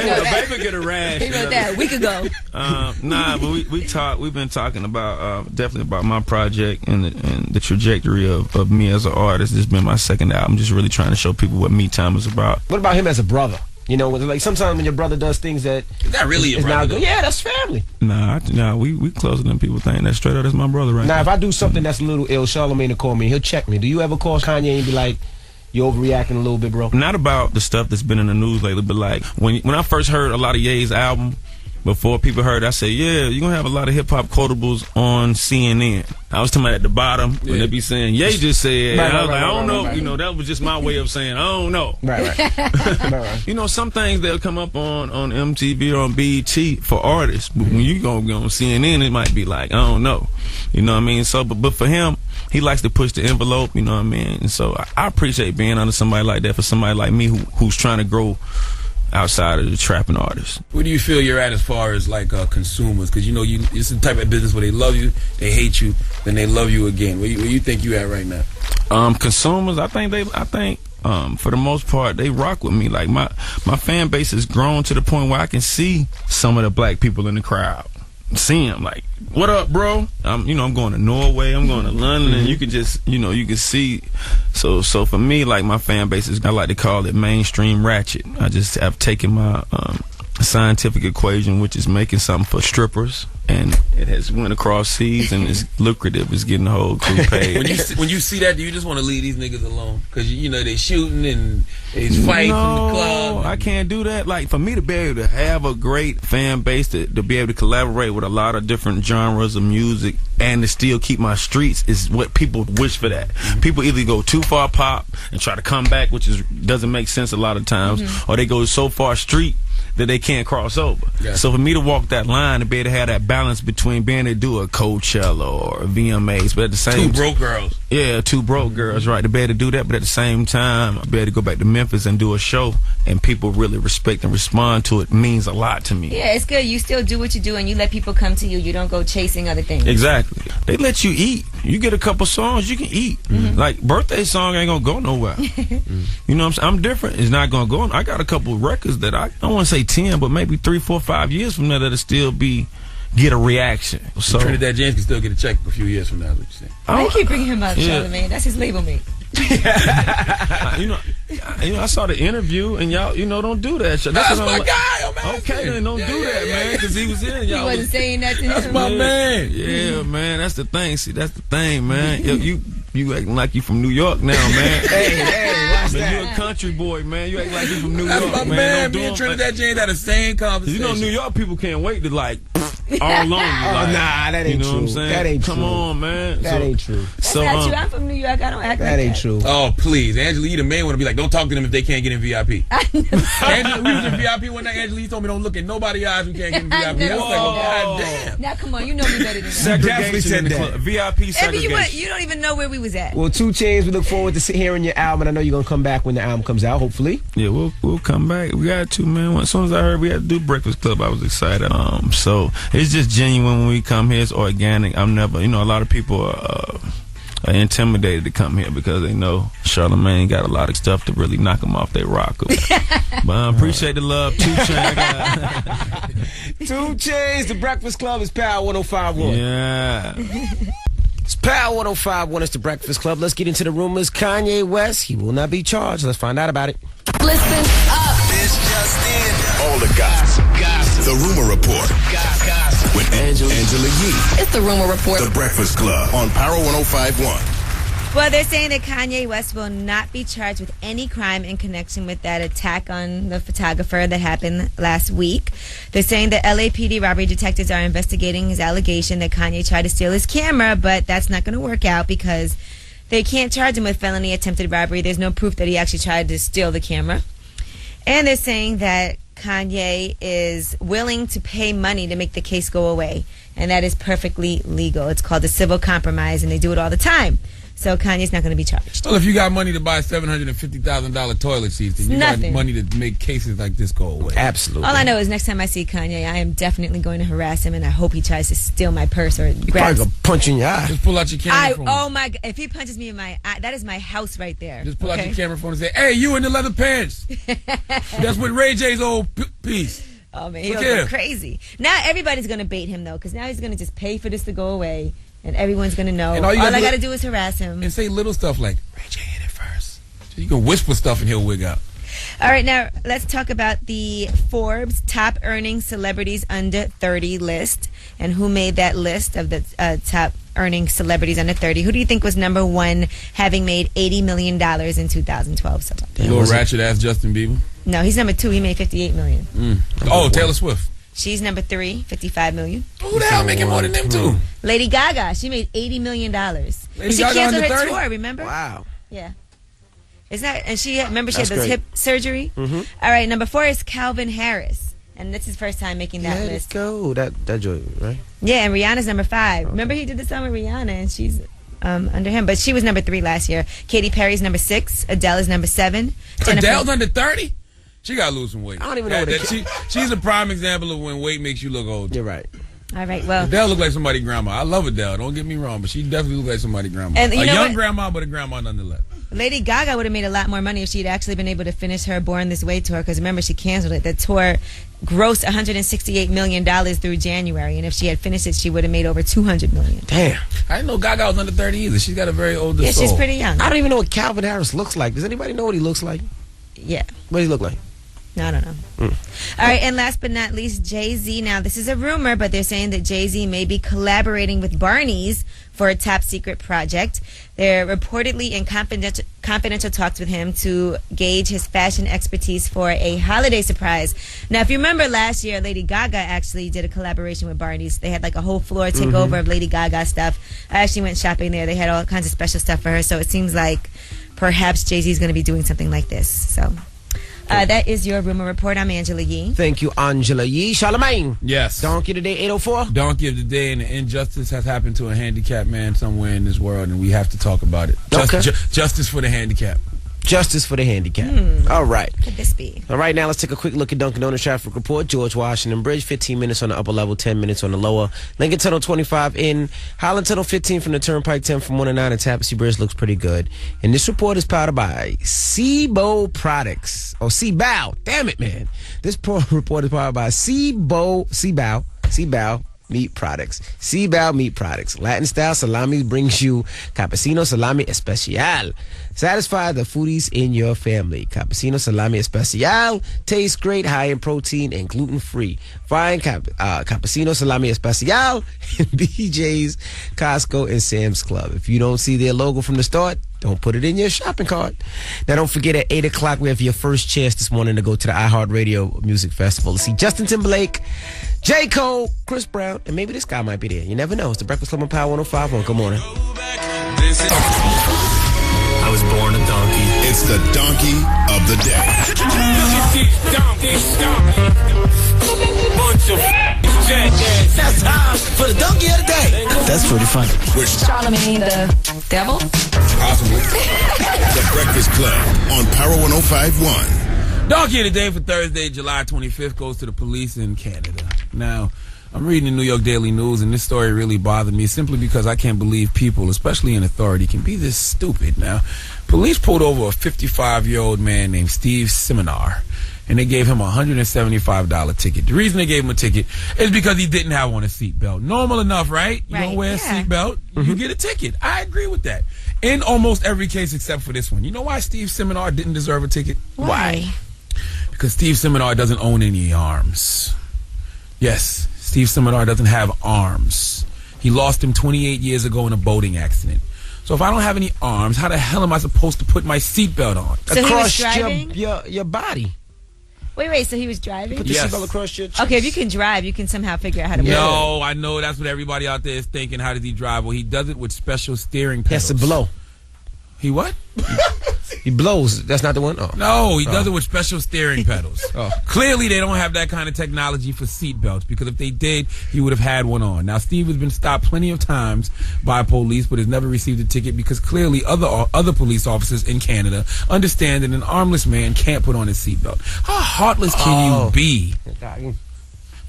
get a rash. He wrote that a week ago. Nah, but we've been talking about definitely about my project and the trajectory of me as an artist. This has been my second album, just really trying to show people what me time is about. What about him as a brother? You know, like sometimes when your brother does things that is that really your brother? Yeah, that's family. Nah, we closer than people think. That's straight up, that's my brother right now. Now, if I do something that's a little ill, Charlamagne will call me. He'll check me. Do you ever call Kanye and be like, you overreacting a little bit, bro? Not about the stuff that's been in the news lately, but like when I first heard a lot of Ye's album, before people heard, I said, yeah, you're going to have a lot of hip-hop quotables on CNN. I was talking about at the bottom when they be saying, Ye just said, I was like, I don't know. You know, that was just my way of saying, I don't know. Right. You know, some things they'll come up on MTV or on BET for artists, but when you go on CNN, it might be like, I don't know. You know what I mean? So, but for him, he likes to push the envelope, you know what I mean? And so I appreciate being under somebody like that for somebody like me who's trying to grow outside of the trapping artists. Where do you feel you're at as far as like consumers? Because you know, it's the type of business where they love you, they hate you, then they love you again. Where you think you at right now? Consumers, I think for the most part they rock with me. Like my fan base has grown to the point where I can see some of the black people in the crowd. See them like, what up, bro? I'm going to Norway, I'm going to London, and you can just, you can see. So for me, like my fan base is, I like to call it mainstream ratchet. I just have taken my scientific equation, which is making something for strippers, and it has went across seas and it's lucrative. It's getting the whole crew paid. when you see that, do you just want to leave these niggas alone? Because you know they shooting and they fighting in the club. I can't do that. Like for me to be able to have a great fan base, to be able to collaborate with a lot of different genres of music and to still keep my streets is what people wish for. That people either go too far pop and try to come back, which doesn't make sense a lot of times, or they go so far street that they can't cross over. Yeah. So for me to walk that line and be able to have that balance between being able to do a Coachella or a VMAs, but at the same two broke girls. Yeah, two broke girls, right? To be able to do that, but at the same time, be able to go back to Memphis and do a show and people really respect and respond to it means a lot to me. Yeah, it's good. You still do what you do and you let people come to you. You don't go chasing other things. Exactly. They let you eat. You get a couple songs, you can eat. Like birthday song ain't gonna go nowhere. You know what I'm saying? I'm different. It's not gonna go. I got a couple of records that I don't want to say 10, but maybe 3, 4, 5 years from now that'll still get a reaction. So Trinidad James can still get a check a few years from now. Is what you're saying? I keep bringing him up, Charlamagne. That's his label mate. I saw the interview and y'all, don't do that. That's my guy. Okay, then don't do that, man, because he was in. He wasn't saying that to him. That's my man. Yeah, man, that's the thing. See, that's the thing, man. You acting like you from New York now, man. Hey, watch that. You a country boy, man. You act like you from New York, man. Man. Me and Trinidad James had the same conversation. You know, New York people can't wait to all along. Nah, that ain't true. What I'm saying? That ain't true. Come on, man. That ain't true. That's not true. I'm from New York. I don't act like that. That ain't true. Oh, please. Angela, you the man want to be like, don't talk to them if they can't get in VIP. Angela, we was in VIP one night. Angela, told me don't look at nobody's eyes who can't get in VIP. I was like, well, God damn. Now, come on. You know me better than that. Definitely said that. VIP segregation. You don't even know where we was at. Well, 2 Chainz, we look forward to hearing your album, and I know you're going to come back when the album comes out, hopefully. Yeah, we'll come back. We got to, man. As soon as I heard we had to do Breakfast Club, I was excited. So it's just genuine when we come here. It's organic. I'm never, a lot of people are intimidated to come here because they know Charlamagne got a lot of stuff to really knock them off their rock. But I appreciate the love. 2 Chainz. 2 Chainz, The Breakfast Club is Power 105.1. Yeah. It's Power 105.1. It's The Breakfast Club. Let's get into the rumors. Kanye West, he will not be charged. Let's find out about it. Listen up. This just in. All the gossip. The Rumor Report. Gossip. With Angela Yee. It's The Rumor Report. The Breakfast Club on Power 105.1. Well, they're saying that Kanye West will not be charged with any crime in connection with that attack on the photographer that happened last week. They're saying that LAPD robbery detectives are investigating his allegation that Kanye tried to steal his camera, but that's not going to work out because they can't charge him with felony attempted robbery. There's no proof that he actually tried to steal the camera. And they're saying that Kanye is willing to pay money to make the case go away, and that is perfectly legal. It's called a civil compromise, and they do it all the time. So Kanye's not going to be charged. Well, if you got money to buy $750,000 toilet seats, then you got money to make cases like this go away. Absolutely. All I know is next time I see Kanye, I am definitely going to harass him, and I hope he tries to steal my purse or grab. Probably gonna punch in your eye. Just pull out your camera phone. Oh my God! If he punches me in my eye, that is my house right there. Just pull out your camera phone and say, "Hey, you in the leather pants?" That's what Ray J's old piece. Oh man, he'll go crazy. Now everybody's going to bait him though, because now he's going to just pay for this to go away. And everyone's going to know. All I got to do is harass him. And say little stuff like, Ray J hit it first. So you can whisper stuff and he'll wig out. All right, now let's talk about the Forbes top earning celebrities under 30 list. And who made that list of the top earning celebrities under 30? Who do you think was number one, having made $80 million in 2012? So little ratchet ass Justin Bieber? No, he's number two. He made $58 million. Oh, Taylor Swift. She's number 3, $55 million. Who the hell making more than them two? Lady Gaga, she made $80 million. Lady She Gaga canceled under her 30? tour, remember? Wow. Yeah. Is that, and she had That's those great. hip surgery? Mm-hmm. All right, number 4 is Calvin Harris. And that's his first time making that Let list. it go. That joint, right? Yeah, and Rihanna's number 5. Remember he did the song with Rihanna, and she's under him. But she was number 3 last year. Katy Perry's number 6. Adele is number 7. Adele's under 30? She got to lose some weight. I don't even know what it she's a prime example of when weight makes you look old. You're right. All right, well. Adele look like somebody's grandma. I love Adele. Don't get me wrong, but she definitely look like somebody's grandma. And you a know young what? grandma, but a grandma nonetheless. Lady Gaga would have made a lot more money if she'd actually been able to finish her Born This Way tour, because remember, she canceled it. The tour grossed $168 million through January, and if she had finished it, she would have made over $200 million. Damn. I didn't know Gaga was under 30 either. She's got a very old soul. Yeah, she's pretty young. I don't even know what Calvin Harris looks like. Does anybody know what he looks like? Yeah. What does he look like? No, I don't know. All right, and last but not least, Jay-Z. Now, this is a rumor, but they're saying that Jay-Z may be collaborating with Barney's for a top secret project. They're reportedly in confidential talks with him to gauge his fashion expertise for a holiday surprise. Now, if you remember last year, Lady Gaga actually did a collaboration with Barney's. They had like a whole floor takeover of Lady Gaga stuff. I actually went shopping there. They had all kinds of special stuff for her, so it seems like perhaps Jay-Z is going to be doing something like this. So that is your rumor report. I'm Angela Yee. Thank you, Angela Yee. Charlamagne. Yes. Donkey today, 804. Donkey of the day, and the injustice has happened to a handicapped man somewhere in this world, and we have to talk about it. Justice for the handicap. Justice for the handicap. All right. Could this be? All right, now let's take a quick look at Dunkin' Donuts traffic report. George Washington Bridge, 15 minutes on the upper level, 10 minutes on the lower. Lincoln Tunnel 25 in. Highland Tunnel 15 from the Turnpike, 10 from 1 to 9. And Tapestry Bridge looks pretty good. And this report is powered by Seabow Products. Oh, Seabow. Damn it, man. This report is powered by Seabow Meat Products. Seabow Meat Products. Latin style salami brings you Campesino Salami Especial. Satisfy the foodies in your family. Campesino Salami Especial tastes great, high in protein and gluten free. Find Campesino Salami Especial in BJ's, Costco, and Sam's Club. If you don't see their logo from the start, don't put it in your shopping cart. Now, don't forget at 8 o'clock, we have your first chance this morning to go to the iHeartRadio Music Festival to see Justin Timberlake, J. Cole, Chris Brown, and maybe this guy might be there. You never know. It's the Breakfast Club on Power 105.1. Good morning. I was born a donkey. It's the donkey of the day. That's time for the donkey of the day. That's pretty funny. Charlamagne the devil? Possibly. The Breakfast Club on Power 105.1. Donkey of the day for Thursday, July 25th goes to the police in Canada. Now, I'm reading the New York Daily News, and this story really bothered me simply because I can't believe people, especially in authority, can be this stupid. Now, police pulled over a 55-year-old man named Steve Seminar, and they gave him a $175 ticket. The reason they gave him a ticket is because he didn't have on a seatbelt. Normal enough, right? You don't wear a seatbelt, you get a ticket. I agree with that. In almost every case except for this one. You know why Steve Seminar didn't deserve a ticket? Why? Because Steve Seminar doesn't own any arms. Yes, Steve Seminar doesn't have arms. He lost them 28 years ago in a boating accident. So if I don't have any arms, how the hell am I supposed to put my seatbelt on? So he was driving? your body. Wait, so he was driving? Put the seatbelt across your chest. Okay, if you can drive, you can somehow figure out how to move. No, I know that's what everybody out there is thinking. How does he drive? Well, he does it with special steering pedals. He has to blow. He what? He blows. That's not the one? Oh. No, he does it with special steering pedals. Oh. Clearly, they don't have that kind of technology for seatbelts, because if they did, he would have had one on. Now, Steve has been stopped plenty of times by police, but has never received a ticket because clearly other police officers in Canada understand that an armless man can't put on his seatbelt. How heartless can you be?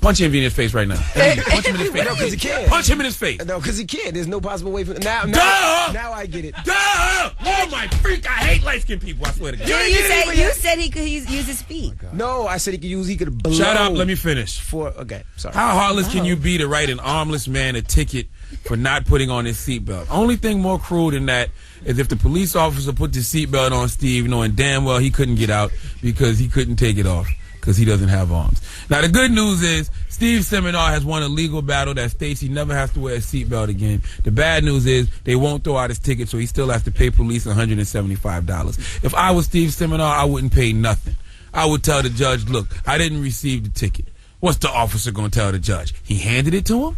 Punch him in his face right now. Punch him in his face. No, because he can't. Punch him in his face. No, because he can't. There's no possible way for now. Duh! Now I get it. Duh! Oh my freak! I hate light-skinned people. I swear to God. You said he could use his feet. No, I said he could blow. Shut up. Let me finish. Okay, sorry. How heartless can you be to write an armless man a ticket for not putting on his seatbelt? Only thing more cruel than that is if the police officer put the seatbelt on Steve, knowing damn well he couldn't get out because he couldn't take it off because he doesn't have arms. Now, the good news is Steve Seminar has won a legal battle that states he never has to wear a seatbelt again. The bad news is they won't throw out his ticket, so he still has to pay police $175. If I was Steve Seminar, I wouldn't pay nothing. I would tell the judge, look, I didn't receive the ticket. What's the officer gonna tell the judge? He handed it to him?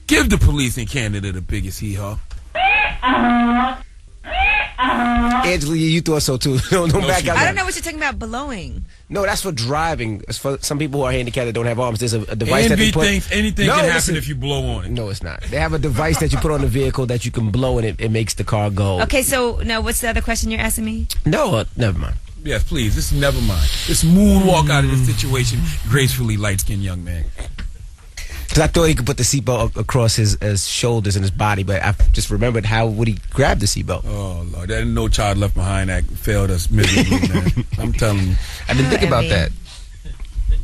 Give the police in Canada the biggest hee-haw. Angela, you thought so too. Don't back out. I don't know what you're talking about blowing. No, that's for driving. It's for some people who are handicapped that don't have arms. There's a device that they put. Thinks anything can happen if you blow on it. No, it's not. They have a device that you put on the vehicle that you can blow and it makes the car go. Okay, so now what's the other question you're asking me? No, never mind. Yes, please. Just never mind. Just moonwalk out of this situation gracefully, light-skinned young man. Because I thought he could put the seatbelt across his shoulders and his body, but I just remembered how would he grab the seatbelt. Oh, Lord. That No Child Left Behind act failed us miserably, man. I'm telling you. I didn't think about that.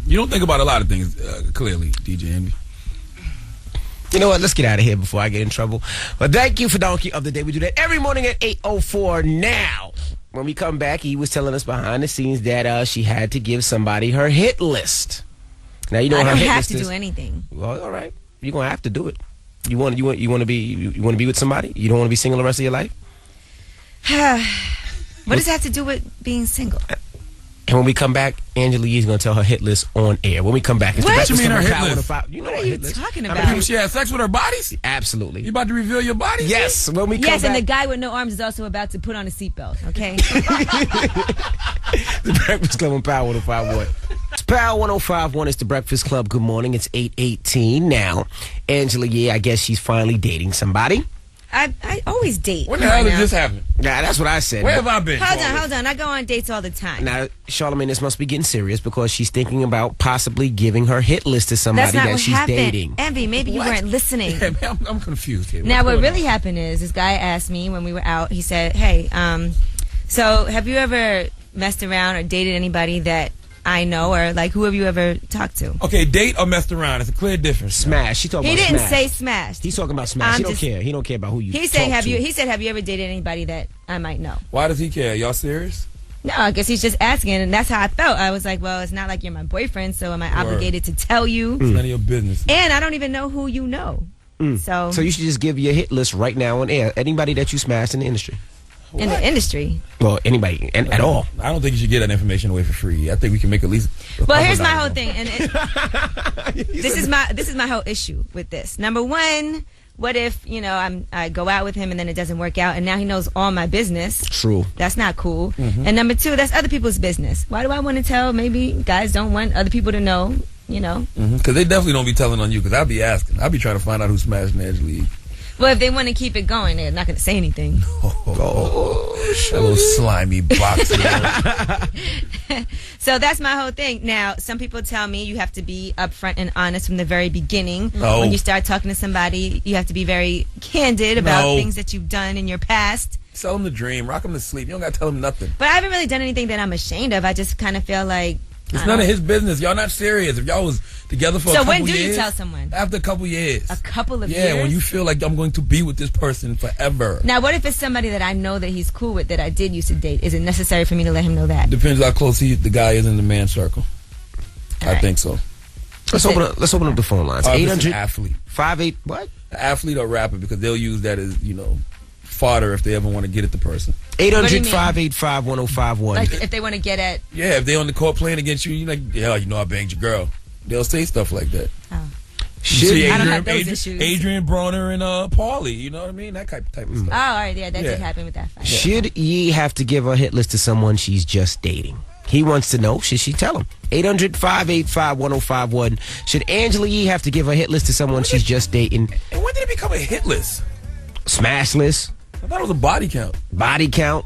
You don't think about a lot of things, clearly, DJ Envy. You know what? Let's get out of here before I get in trouble. But thank you for Donkey of the Day. We do that every morning at 8:04 now. When we come back, he was telling us behind the scenes that she had to give somebody her hit list. Now you know I her don't hit have list to is. do anything. Well, all right. You're gonna have to do it. You want to be with somebody? You don't want to be single the rest of your life? What does that have to do with being single? And when we come back, Angela Yee's going to tell her hit list on air. When we come back, it's What? the You mean her hit Power list? You know What are you talking How about? many people she had sex with her bodies? Absolutely. You about to reveal your body? Yes. When we come Yes, and back, the guy with no arms is also about to put on a seatbelt, okay? the Breakfast Club on Power 105.1. It's Power 105.1. It's the Breakfast Club. Good morning. It's 8:18 now. Angela Yee, I guess she's finally dating somebody. I always date. When the hell did this happen? Nah, that's what I said. Where have I been? Hold on. I go on dates all the time. Now, Charlamagne, this must be getting serious because she's thinking about possibly giving her hit list to somebody That's not that what she's happened. dating. Envy, maybe you weren't listening. Yeah, man, I'm confused here. Now, what What's really going on? happened is this guy asked me when we were out, he said, hey, so have you ever messed around or dated anybody that I know, or like who have you ever talked to? Okay, date or messed around. It's a clear difference. Smash. She talking He about didn't smash. say smashed. He's talking about smash. He don't care. He don't care about who you He said, talk to. He said, have you ever dated anybody that I might know? Why does he care? Y'all serious? No, I guess he's just asking, and that's how I felt. I was like, well, it's not like you're my boyfriend, so am I obligated to tell you? It's none of your business. And I don't even know who you know. So you should just give your hit list right now on air. Anybody that you smashed in the industry. in the industry. Well, anybody at all. I don't think you should get that information away for free. I think we can make at least. Well, here's my whole thing, and this is my whole issue with this. Number one, what if I go out with him and then it doesn't work out, and now he knows all my business? True. That's not cool. And number two, that's other people's business. Why do I want to tell? Maybe guys don't want other people to know. Because they definitely don't be telling on you. Because I'll be asking. I'll be trying to find out who smashed Angela Yee. Well, if they want to keep it going, they're not going to say anything. That little slimy box. So that's my whole thing. Now, some people tell me you have to be upfront and honest from the very beginning. No. When you start talking to somebody, you have to be very candid about No. things that you've done in your past. Sell them the dream. Rock them to sleep. You don't got to tell them nothing. But I haven't really done anything that I'm ashamed of. I just kind of feel like... It's none of his business. Y'all not serious. If y'all was together for a couple years. So when do you tell someone? After a couple years. A couple of years? Yeah, when you feel like I'm going to be with this person forever. Now, what if it's somebody that I know that he's cool with that I did used to date? Is it necessary for me to let him know that? Depends how close the guy is in the man circle. I think so. Let's open up the phone lines. If it's 800 an athlete. 58 what? An athlete or rapper, because they'll use that as, fodder if they ever want to get at the person. 800-585-1051. Like if they want to get at... Yeah, if they on the court playing against you, you're like, yeah, I banged your girl. They'll say stuff like that. Oh. See I don't have those issues. Adrian Bronner and Paulie, you know what I mean? That type of stuff. Oh, all right, yeah, that did happen with that fight. Should Yee have to give a hit list to someone she's just dating? He wants to know, should she tell him? 800-585-1051. Should Angela Yee have to give a hit list to someone she's just dating? And when did it become a hit list? Smash list? I thought it was a body count. Body count?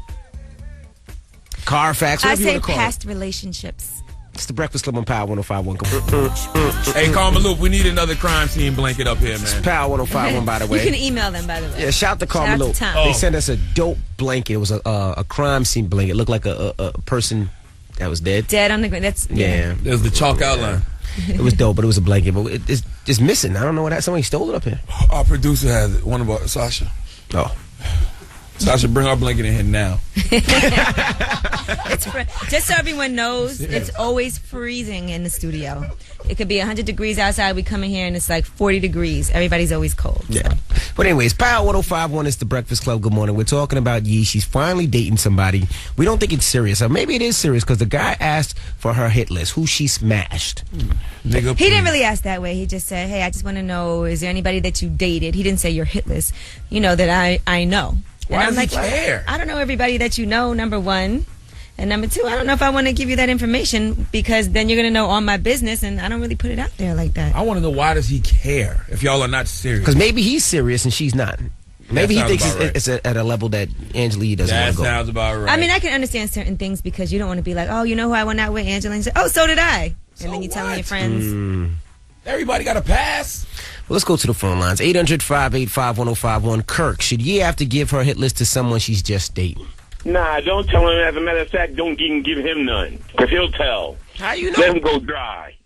Carfax? I Whatever you say want to call past it. relationships. It's the Breakfast Club on Power 105.1. Hey, Karma Loop, we need another crime scene blanket up here, man. Power 105.1, by the way. You can email them, by the way. Yeah, shout to Karma Shout out Loop. to Tom. They sent us a dope blanket. It was a crime scene blanket. It looked like a person that was dead. Dead on the ground. That's Yeah. There's the chalk outline. It was dope, but it was a blanket. But it's just missing. I don't know what that. Somebody stole it up here. Our producer has it. One of our, Sasha. Oh. So I should bring our blanket in here now. Just so everyone knows, it's always freezing in the studio. It could be 100 degrees outside. We come in here and it's like 40 degrees. Everybody's always cold. Yeah. So. But anyways, Power 105.1 is the Breakfast Club. Good morning. We're talking about Yee. She's finally dating somebody. We don't think it's serious. Or maybe it is serious because the guy asked for her hit list, who she smashed. Nigga, he didn't really ask that way. He just said, hey, I just want to know, is there anybody that you dated? He didn't say your hit list. You know, that I know. Why does he care? I don't know everybody that you know, number one. And number two, I don't know if I want to give you that information because then you're going to know all my business and I don't really put it out there like that. I want to know, why does he care if y'all are not serious? Because maybe he's serious and she's not. Maybe he thinks it's right. at a level that Angela Yee doesn't want to go. That sounds about right. I mean, I can understand certain things because you don't want to be like, oh, you know who I went out with, Angela? And you say, oh, so did I. And then you tell your friends. Everybody got a pass. Well, let's go to the phone lines. 800-585-1051. Kirk, should Yee have to give her hit list to someone she's just dating? Nah, don't tell him. As a matter of fact, don't even give him none. Because he'll tell. How you know? Let him go dry.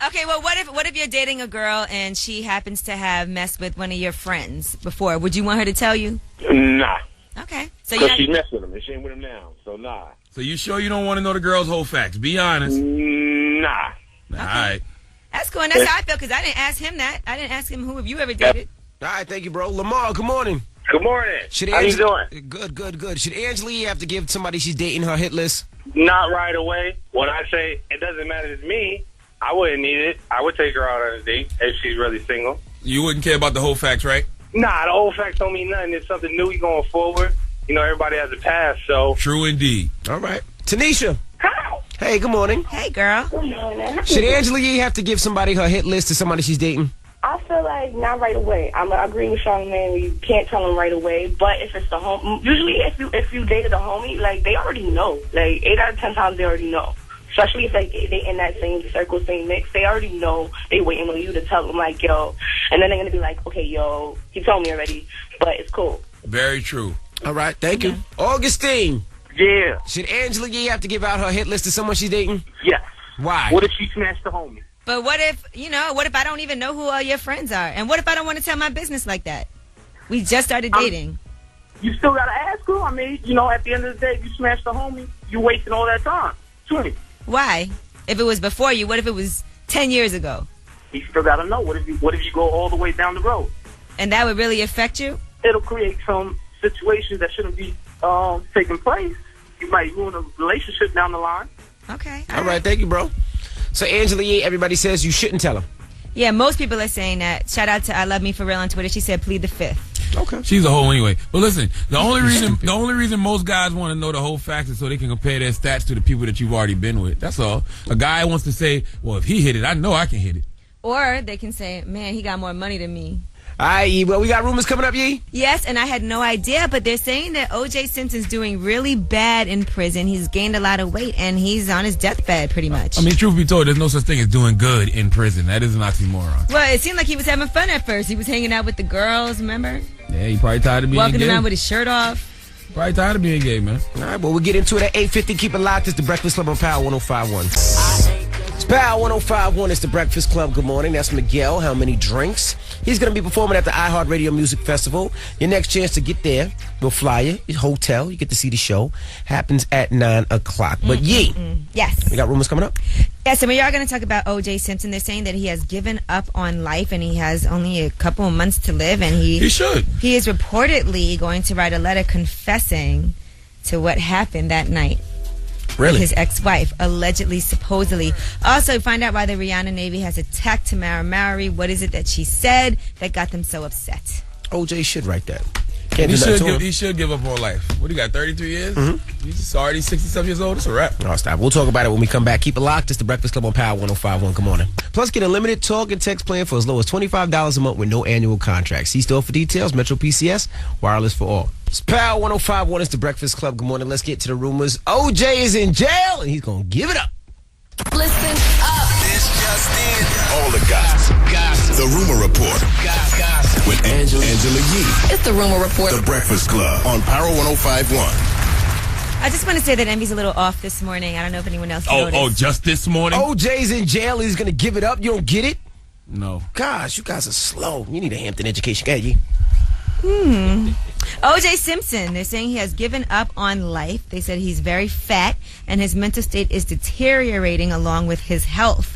Okay, well, what if you're dating a girl and she happens to have messed with one of your friends before? Would you want her to tell you? Nah. Okay. So because she messed with him and she ain't with him now. So nah. So you sure you don't want to know the girl's whole facts? Be honest. Nah. Okay. All right. That's cool, and that's how I feel because I didn't ask him that. I didn't ask him who have you ever dated. All right, thank you, bro. Lamar, good morning. Good morning. How you doing? Good. Should Angela Yee have to give somebody she's dating her hit list? Not right away. When I say it doesn't matter to me, I wouldn't need it. I would take her out on a date if she's really single. You wouldn't care about the whole facts, right? Nah, the whole facts don't mean nothing. It's something new going forward. You know, everybody has a past, so. True indeed. All right. Tanisha. Hi. Hey, good morning. Hey, girl. Good morning. Should Angela Yee have to give somebody her hit list to somebody she's dating? I feel like not right away. I agree with Charlamagne. You can't tell them right away. But if it's the home, usually if you dated a homie, like they already know. Like 8 out of 10 times they already know. Especially if they in that same circle, same mix, they already know. They waiting on you to tell them like, yo, and then they're gonna be like, okay, yo, he told me already, but it's cool. Very true. All right, thank you, Augustine. Yeah. Should Angela Yee have to give out her hit list to someone she's dating? Yes. Why? What if she smashed the homie? But what if I don't even know who all your friends are? And what if I don't want to tell my business like that? We just started dating. You still got to ask her. I mean, you know, at the end of the day, you smashed the homie, you wasted all that time. Why? If it was before you, what if it was 10 years ago? You still got to know. What if you go all the way down the road? And that would really affect you? It'll create some situations that shouldn't be taking place. You might ruin a relationship down the line. Okay. All right, thank you, bro. So Angela Yee, everybody says you shouldn't tell him. Yeah, most people are saying that. Shout out to I Love Me For Real on Twitter. She said plead the fifth. Okay. She's a hoe anyway. But listen, the only reason most guys want to know the whole facts is so they can compare their stats to the people that you've already been with. That's all. A guy wants to say, well, if he hit it, I know I can hit it. Or they can say, man, he got more money than me. All right, Yee. Well, we got rumors coming up, Yee? Yes, and I had no idea, but they're saying that O.J. Simpson's doing really bad in prison. He's gained a lot of weight, and he's on his deathbed pretty much. I mean, truth be told, there's no such thing as doing good in prison. That is an oxymoron. Well, it seemed like he was having fun at first. He was hanging out with the girls, remember? Yeah, he probably tired of being Walking gay. around with his shirt off. Probably tired of being gay, man. All right, well, we'll get into it at 8:50. Keep it locked. It's the Breakfast Club on Power 105.1. It's Power 105.1. It's the Breakfast Club. Good morning. That's Miguel. How many drinks? He's going to be performing at the iHeartRadio Music Festival. Your next chance to get there, we'll fly you. Your hotel. You get to see the show. Happens at 9 o'clock. But Yee. Yes. We got rumors coming up? Yes, and we are going to talk about O.J. Simpson. They're saying that he has given up on life and he has only a couple of months to live. And he should. He is reportedly going to write a letter confessing to what happened that night. Really? His ex-wife, allegedly, supposedly. Also, find out why the Rihanna Navy has attacked Tamara Mowry. What is it that she said that got them so upset? OJ should write that. He should give up on life. What do you got, 33 years? Mm-hmm. He's already 60-something years old. It's a wrap. No, stop. We'll talk about it when we come back. Keep it locked. It's the Breakfast Club on Power 105.1. Good morning. Plus, get a limited talk and text plan for as low as $25 a month with no annual contract. See store for details. Metro PCS. Wireless for all. It's Power 105.1. It's the Breakfast Club. Good morning. Let's get to the rumors. OJ is in jail, and he's going to give it up. Listen up. This just in. All the gossip. The Rumor Report. Gossip. With Angela Yee. It's the Rumor Report. The Breakfast Club on Power 105.1. I just want to say that Envy's a little off this morning. I don't know if anyone else noticed. Oh, just this morning? OJ's in jail. He's going to give it up. You don't get it? No. Gosh, you guys are slow. You need a Hampton education. Go ahead, Yee. O.J. Simpson, they're saying he has given up on life. They said he's very fat and his mental state is deteriorating along with his health.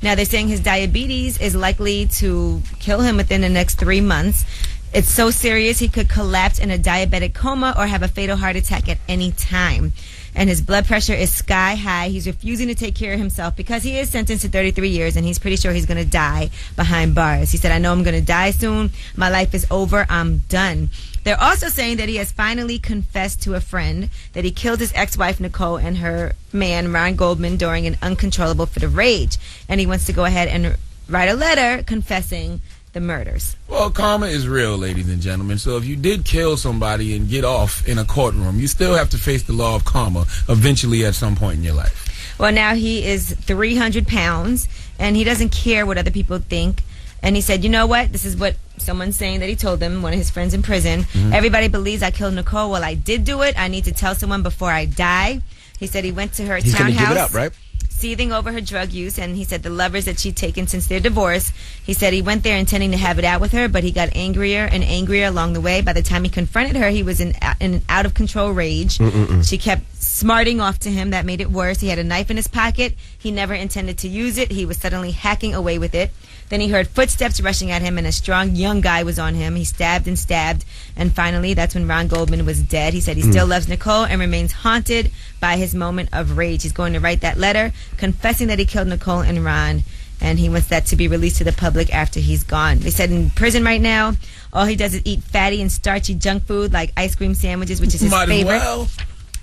Now, they're saying his diabetes is likely to kill him within the next 3 months. It's so serious he could collapse in a diabetic coma or have a fatal heart attack at any time. And his blood pressure is sky high. He's refusing to take care of himself because he is sentenced to 33 years and he's pretty sure he's going to die behind bars. He said, I know I'm going to die soon. My life is over. I'm done. They're also saying that he has finally confessed to a friend that he killed his ex-wife Nicole and her man Ron Goldman during an uncontrollable fit of rage. And he wants to go ahead and write a letter confessing the murders. Well, karma is real, ladies and gentlemen. So if you did kill somebody and get off in a courtroom, you still have to face the law of karma eventually at some point in your life. Well, now he is 300 pounds, and he doesn't care what other people think. And he said, you know what? This is what someone's saying that he told them, one of his friends in prison. Everybody believes I killed Nicole. Well, I did do it. I need to tell someone before I die. He said he went to her He's townhouse. He's going to give it up, right? Seething over her drug use, and he said the lovers that she'd taken since their divorce. He said he went there intending to have it out with her, but he got angrier and angrier along the way. By the time he confronted her, he was in an out-of-control rage. She kept smarting off to him. That made it worse. He had a knife in his pocket. He never intended to use it. He was suddenly hacking away with it. Then he heard footsteps rushing at him, and a strong young guy was on him. He stabbed and stabbed, and finally, that's when Ron Goldman was dead. He said he still loves Nicole and remains haunted by his moment of rage. He's going to write that letter confessing that he killed Nicole and Ron, and he wants that to be released to the public after he's gone. They said in prison right now, all he does is eat fatty and starchy junk food like ice cream sandwiches, which is his favorite. Well.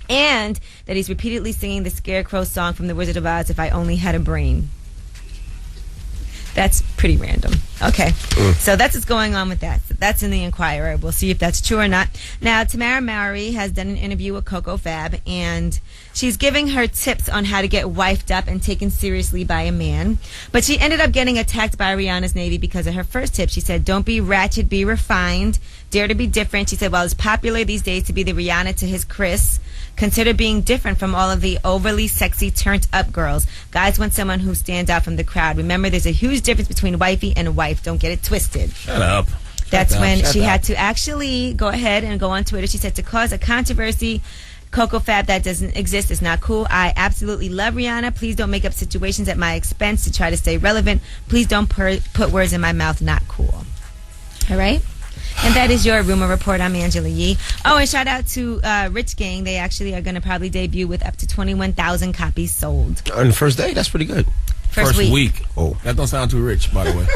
And that he's repeatedly singing the Scarecrow song from The Wizard of Oz, If I Only Had a Brain. That's pretty random. Okay. So that's what's going on with that. So that's in the Inquirer. We'll see if that's true or not. Now, Tamara Mowry has done an interview with Coco Fab, and she's giving her tips on how to get wifed up and taken seriously by a man. But she ended up getting attacked by Rihanna's Navy because of her first tip. She said, don't be ratchet, be refined, dare to be different. She said, well, it's popular these days to be the Rihanna to his Chris. Consider being different from all of the overly sexy, turned-up girls. Guys want someone who stands out from the crowd. Remember, there's a huge difference between wifey and wife. Don't get it twisted. Shut up. That's when she had to actually go ahead and go on Twitter. She said, to cause a controversy, Coco Fab, that doesn't exist. It's not cool. I absolutely love Rihanna. Please don't make up situations at my expense to try to stay relevant. Please don't put words in my mouth. Not cool. All right? And that is your Rumor Report. I'm Angela Yee. Oh, and shout out to Rich Gang. They actually are going to probably debut with up to 21,000 copies sold. On the first day? That's pretty good. First week. Oh. That don't sound too rich, by the way.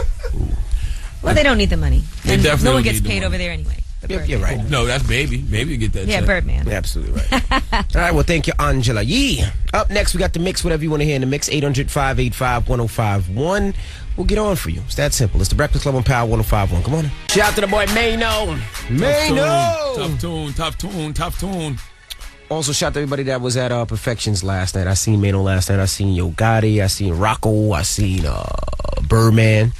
Well, they don't need the money. They And definitely no one don't gets need the paid money. over there anyway. You're right. No, that's Baby. Baby will get that Yeah, check. Birdman. You're absolutely right. All right, well, thank you, Angela Yee. Up next, we got the mix, whatever you want to hear in the mix, 800-585-1051. We'll get on for you. It's that simple. It's the Breakfast Club on Power 105.1. Come on in. Shout out to the boy Mano. Tough tune. Also, shout out to everybody that was at Perfections last night. I seen Mano last night. I seen Yo Gotti. I seen Rocco. I seen Birdman.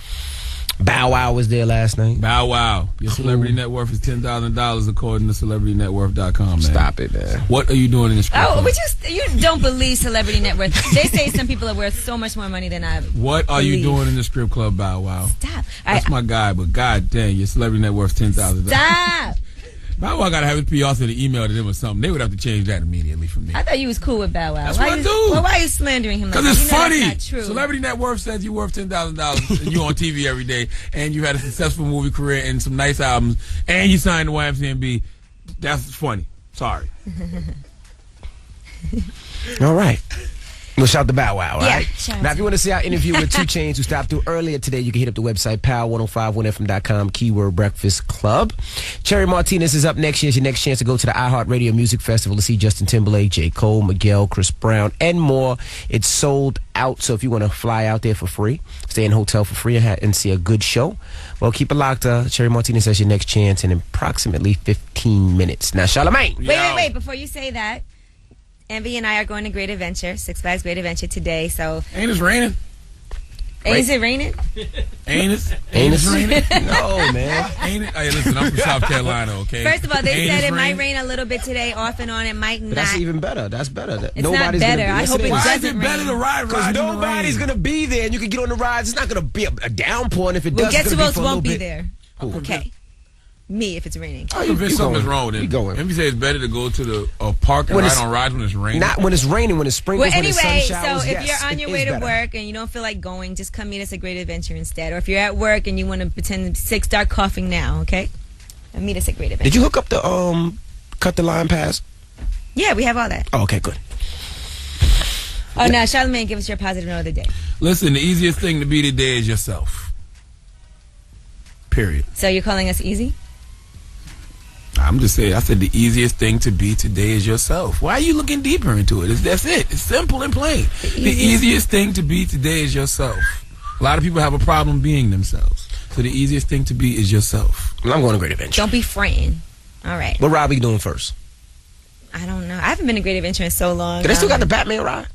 Bow Wow was there last night. Bow Wow. Your celebrity net worth is $10,000 according to CelebrityNetWorth.com, man. Stop it, man. What are you doing in this Oh, you don't believe Celebrity Net Worth. They say some people are worth so much more money than I What are you doing in the strip club, Bow Wow? Stop. That's my guy, but god dang, your celebrity net worth $10,000. Stop. Bow Wow gotta have his PR to email to them or something. They would have to change that immediately from me. I thought you was cool with Bow Wow. That's what I do. Well, why are you slandering him like Because that? it's You know funny. That's not true. Celebrity Net Worth says you're worth $10,000 and you're on TV every day and you had a successful movie career and some nice albums and you signed the YMCMB. That's funny. Sorry. All right. We'll shout the Bow Wow, all Yeah, right? shout Now, out if you want to see our interview with 2 Chainz, who stopped through earlier today, you can hit up the website, power1051fm.com, keyword Breakfast Club. Cherry Martinez is up next. Here's your next chance to go to the iHeartRadio Music Festival to see Justin Timberlake, J. Cole, Miguel, Chris Brown, and more. It's sold out, so if you want to fly out there for free, stay in a hotel for free, and see a good show, well, keep it locked. Cherry Martinez has your next chance in approximately 15 minutes. Now, Charlamagne. Wait. Before you say that, Envy and I are going to Great Adventure, Six Flags Great Adventure today. So Ain't it raining? Is it raining? Ain't it raining? No, man. Ain't it? Hey, listen, I'm from South Carolina, okay? First of all, they Ain't said it raining? might rain a little bit today, off and on. It might not. But that's even better. That's better. It's not better. I hope it Why is doesn't it better rain. to ride Because in the nobody's rain? going to be there, and you can get on the rides. It's not going to be a downpour, and if it Well, does, guess it's who going else to be for a won't little be bit. there? Okay. me if it's raining. Oh, if something's wrong with it. Maybe say it's better to go to the park and ride on rides when it's raining. Not when it's raining, when it's sprinkles, Well, anyway, when the sun showers. so if you're on your way to work and you don't feel like going, just come meet us at Great Adventure instead. Or if you're at work and you want to pretend sick, start coughing now, okay? And meet us at Great Adventure. Did you hook up the cut the line pass? Yeah, we have all that. Oh, okay, good. Oh, now, Charlamagne, give us your positive note of the day. Listen, the easiest thing to be today is yourself. Period. So you're calling us easy? I'm just saying, I said the easiest thing to be today is yourself. Why are you looking deeper into it? That's it. It's simple and plain. The easiest thing to be today is yourself. A lot of people have a problem being themselves. So the easiest thing to be is yourself. Well, I'm going to Great Adventure. Don't be frightened. All right. What ride are you doing first? I don't know. I haven't been to Great Adventure in so long. They still got the Batman ride?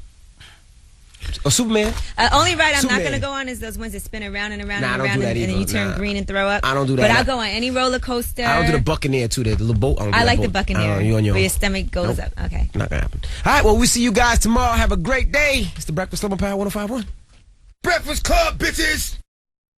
Or Superman? Only ride I'm Superman. not going to go on is those ones that spin around and around Nah, and I don't around do that and then either. you turn green and throw up. I don't do that. But I'll go on any roller coaster. I don't do the Buccaneer too. The little boat. I like the Buccaneer. You on your where own. your stomach goes up. Okay. Not gonna happen. All right. Well, we'll see you guys tomorrow. Have a great day. It's the Breakfast Club on Power 105.1. Breakfast Club, bitches.